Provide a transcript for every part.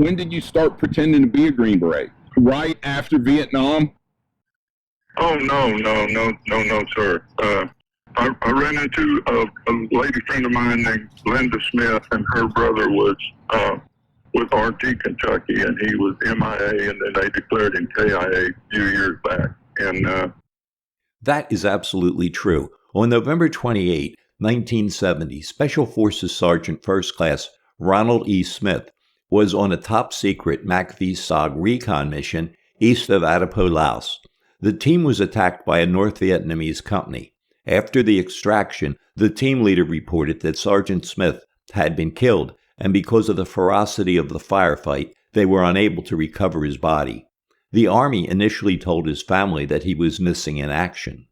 when did you start pretending to be a Green Beret? Right after Vietnam? Oh, no, sir. I ran into a lady friend of mine named Linda Smith, and her brother was with RT Kentucky, and he was MIA, and then they declared him KIA a few years back. And that is absolutely true. On November 28, 1970, Special Forces Sergeant First Class Ronald E. Smith was on a top-secret MACV-SOG recon mission east of Adipo, Laos. The team was attacked by a North Vietnamese company. After the extraction, the team leader reported that Sergeant Smith had been killed, and because of the ferocity of the firefight, they were unable to recover his body. The Army initially told his family that he was missing in action.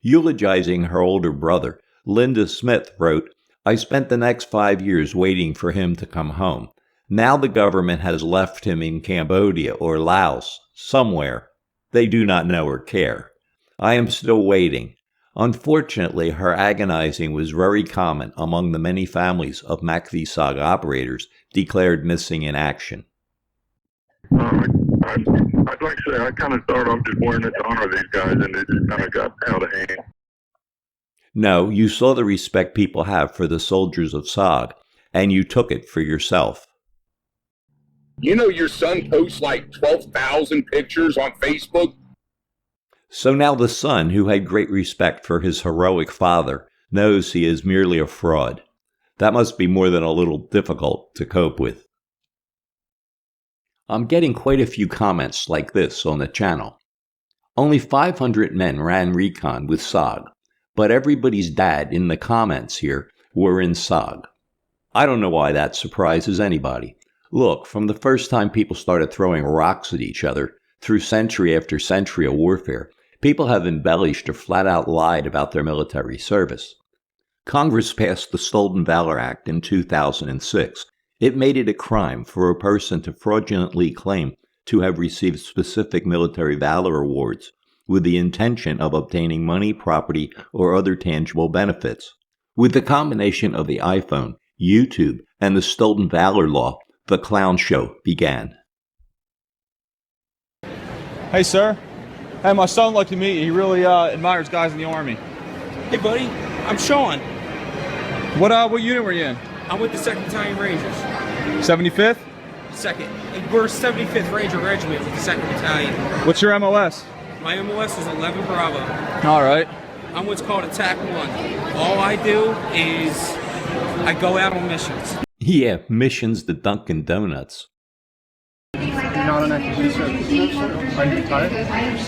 Eulogizing her older brother, Linda Smith wrote, "I spent the next 5 years waiting for him to come home. Now the government has left him in Cambodia or Laos, somewhere. They do not know or care. I am still waiting." Unfortunately, her agonizing was very common among the many families of MACV-SOG operators declared missing in action. I'd like to say I kind of started off just wearing it to honor these guys, and it just kind of got out of hand. No, you saw the respect people have for the soldiers of SOG, and you took it for yourself. You know your son posts like 12,000 pictures on Facebook? So now the son, who had great respect for his heroic father, knows he is merely a fraud. That must be more than a little difficult to cope with. I'm getting quite a few comments like this on the channel. Only 500 men ran recon with SOG, but everybody's dad in the comments here were in SOG. I don't know why that surprises anybody. Look, from the first time people started throwing rocks at each other, through century after century of warfare, people have embellished or flat out lied about their military service. Congress passed the Stolen Valor Act in 2006. It made it a crime for a person to fraudulently claim to have received specific military valor awards with the intention of obtaining money, property, or other tangible benefits. With the combination of the iPhone, YouTube, and the Stolen Valor law, the clown show began. Hey, sir. Hey, my son liked to meet you. He really admires guys in the Army. Hey, buddy. I'm Sean. What unit were you in? I'm with the 2nd Battalion Rangers. 75th? 2nd. We're 75th Ranger Regiment with the 2nd Battalion. What's your MOS? My MOS is 11 Bravo. All right. I'm what's called Attack 1. All I do is I go out on missions. Yeah, missions to Dunkin' Donuts. You're not on active duty service? No, sir. Are you retired?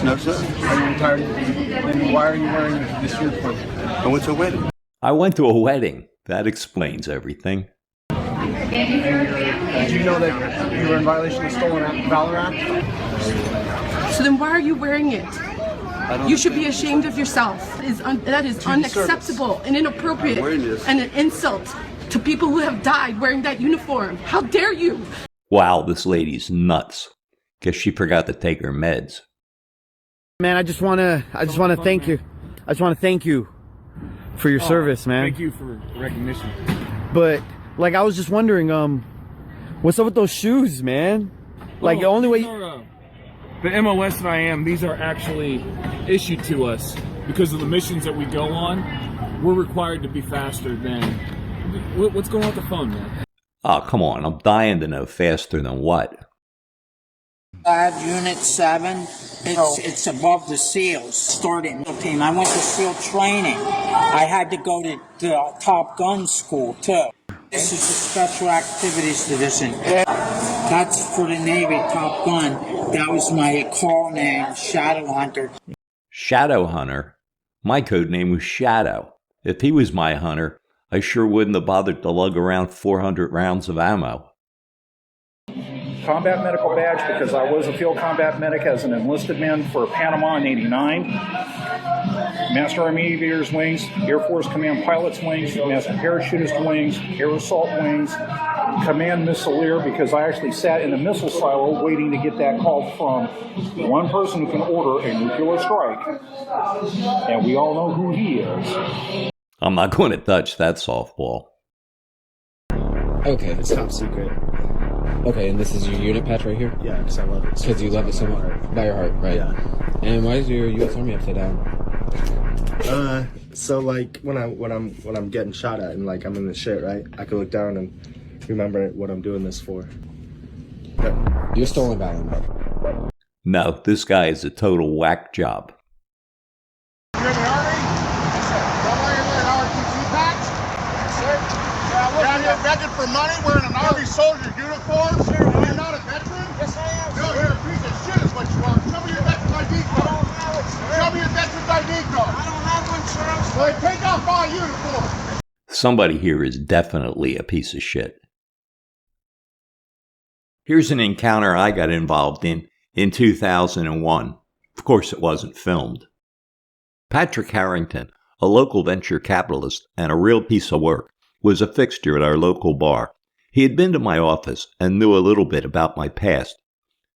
No, sir. Are you retired? Then why are you wearing this uniform? I went to a wedding. I went to a wedding. That explains everything. Did you know that you were in violation of the Stolen Valor Act? So then why are you wearing it? You should be ashamed of yourself. That is unacceptable and inappropriate and an insult to people who have died wearing that uniform. How dare you? Wow, this lady's nuts. Guess she forgot to take her meds. Man, I just wanna thank you. I just wanna thank you for your service, man. Thank you for recognition. But like, I was just wondering, what's up with those shoes, man? Like, the only way. The MOS that I am, these are actually issued to us because of the missions that we go on. We're required to be faster than. What's going on with the phone, man? Oh, come on. I'm dying to know faster than what? Unit 7. It's above the SEALs. Started team. I went to SEAL training. I had to go to the Top Gun school too. This is the Special Activities Division. That's for the Navy, Top Gun. That was my call name, Shadow Hunter. Shadow Hunter? My code name was Shadow. If he was my hunter, I sure wouldn't have bothered to lug around 400 rounds of ammo. Combat medical badge because I was a field combat medic as an enlisted man for Panama in '89. Master Army Aviators wings, Air Force Command Pilots wings, Master Parachutist wings, Air Assault wings, Command Missileer because I actually sat in a missile silo waiting to get that call from one person who can order a nuclear strike. And we all know who he is. I'm not going to touch that softball. Okay, it's top secret. Okay, and this is your unit patch right here? Yeah, because I love it. Because you love it so much? By your heart, right. Yeah. And why is your U.S. Army upside down? So like when I'm getting shot at and like I'm in the shit, right? I can look down and remember what I'm doing this for. You're stolen Valor. No, this guy is a total whack job. You're in the Army? Yes, sir. Don't wear an RPG patch? Yes, sir. You're out here begging for money wearing an Army soldier uniform? Sure. You're not a veteran? Yes, I am. No, you're a piece of shit is what you are. Show me your veteran ID card. I don't have it, sir. Show me your veteran ID card. I don't have one, sir. Well, then take off my uniform. Somebody here is definitely a piece of shit. Here's an encounter I got involved in 2001. Of course, it wasn't filmed. Patrick Harrington, a local venture capitalist and a real piece of work, was a fixture at our local bar. He had been to my office and knew a little bit about my past.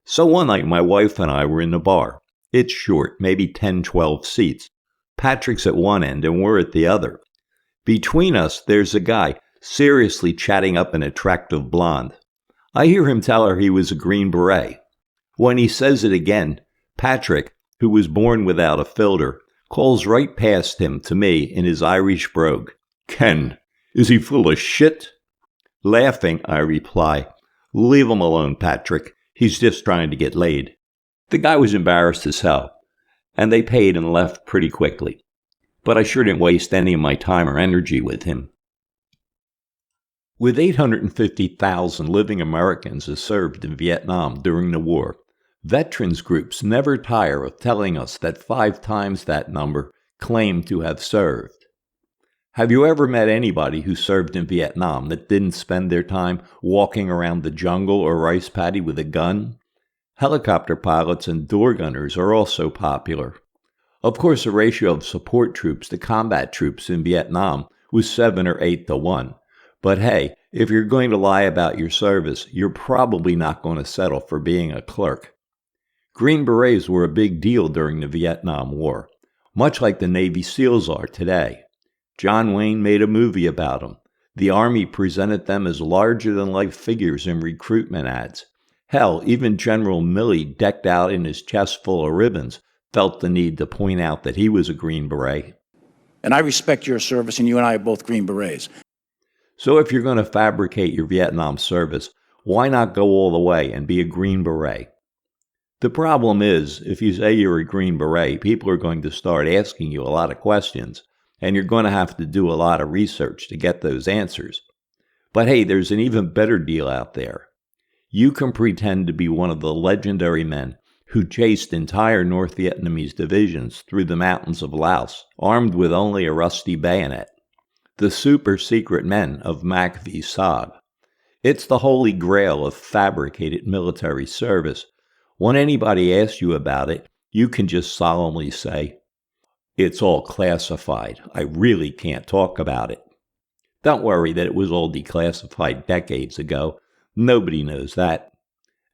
So one night, my wife and I were in the bar. It's short, maybe 10, 12 seats. Patrick's at one end and we're at the other. Between us, there's a guy seriously chatting up an attractive blonde. I hear him tell her he was a Green Beret. When he says it again, Patrick, who was born without a filter, calls right past him to me in his Irish brogue. "Ken, is he full of shit?" Laughing, I reply, "Leave him alone, Patrick. He's just trying to get laid." The guy was embarrassed as hell, and they paid and left pretty quickly. But I sure didn't waste any of my time or energy with him. With 850,000 living Americans who served in Vietnam during the war, veterans groups never tire of telling us that 5 times that number claim to have served. Have you ever met anybody who served in Vietnam that didn't spend their time walking around the jungle or rice paddy with a gun? Helicopter pilots and door gunners are also popular. Of course, the ratio of support troops to combat troops in Vietnam was 7 or 8 to 1. But hey, if you're going to lie about your service, you're probably not going to settle for being a clerk. Green Berets were a big deal during the Vietnam War, much like the Navy SEALs are today. John Wayne made a movie about them. The Army presented them as larger-than-life figures in recruitment ads. Hell, even General Milley, decked out in his chest full of ribbons, felt the need to point out that he was a Green Beret. And I respect your service, and you and I are both Green Berets. So if you're going to fabricate your Vietnam service, why not go all the way and be a Green Beret? The problem is, if you say you're a Green Beret, people are going to start asking you a lot of questions, and you're going to have to do a lot of research to get those answers. But hey, there's an even better deal out there. You can pretend to be one of the legendary men who chased entire North Vietnamese divisions through the mountains of Laos, armed with only a rusty bayonet. The super-secret men of MACV-SOG. It's the holy grail of fabricated military service. When anybody asks you about it, you can just solemnly say, "It's all classified. I really can't talk about it." Don't worry that it was all declassified decades ago. Nobody knows that.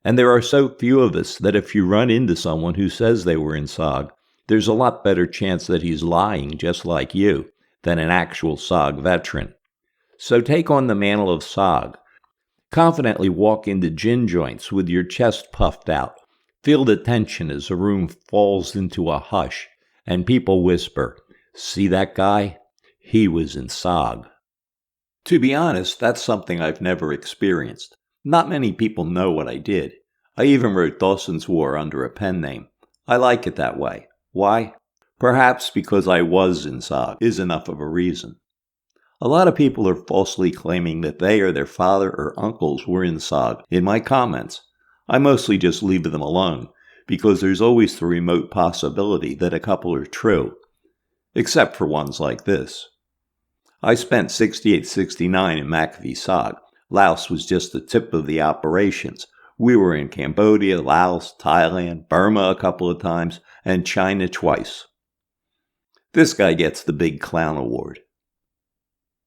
And there are so few of us that if you run into someone who says they were in SOG, there's a lot better chance that he's lying just like you than an actual SOG veteran. So take on the mantle of SOG. Confidently walk into gin joints with your chest puffed out. Feel the tension as the room falls into a hush, and people whisper, "See that guy? He was in SOG." To be honest, that's something I've never experienced. Not many people know what I did. I even wrote Dawson's War under a pen name. I like it that way. Why? Perhaps because I was in SOG is enough of a reason. A lot of people are falsely claiming that they or their father or uncles were in SOG in my comments. I mostly just leave them alone, because there's always the remote possibility that a couple are true. Except for ones like this. I spent 68-69 in MACV-SOG. Laos was just the tip of the operations. We were in Cambodia, Laos, Thailand, Burma a couple of times, and China twice. This guy gets the big clown award.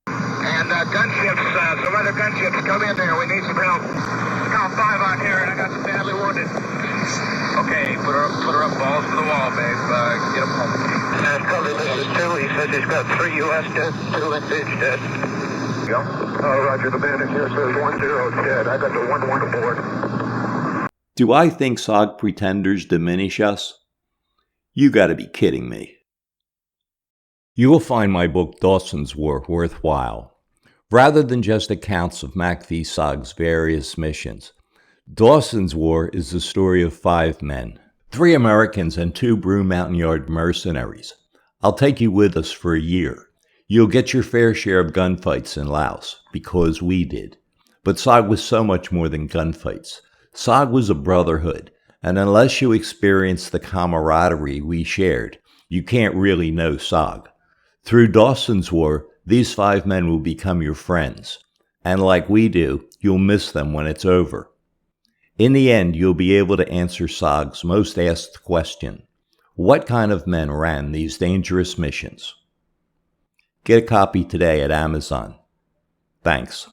And gunships, some other gunships come in there. We need some help. Count 5 out here, and I got some badly wounded. Okay, put her up, balls to the wall, babe. Get them home. Cody, this is 2. He says he's got 3 U.S. dead, 2 British dead. Yep. Roger, the bandit here says 1-0 dead. I got the 1-1 aboard. Do I think SOG pretenders diminish us? You gotta be kidding me. You will find my book Dawson's War worthwhile. Rather than just accounts of MACV-SOG's various missions, Dawson's War is the story of 5 men, 3 Americans and 2 Brew Mountain Yard mercenaries. I'll take you with us for a year. You'll get your fair share of gunfights in Laos, because we did. But SOG was so much more than gunfights. SOG was a brotherhood, and unless you experience the camaraderie we shared, you can't really know SOG. Through Dawson's War, these 5 men will become your friends, and like we do, you'll miss them when it's over. In the end, you'll be able to answer SOG's most asked question: what kind of men ran these dangerous missions? Get a copy today at Amazon. Thanks.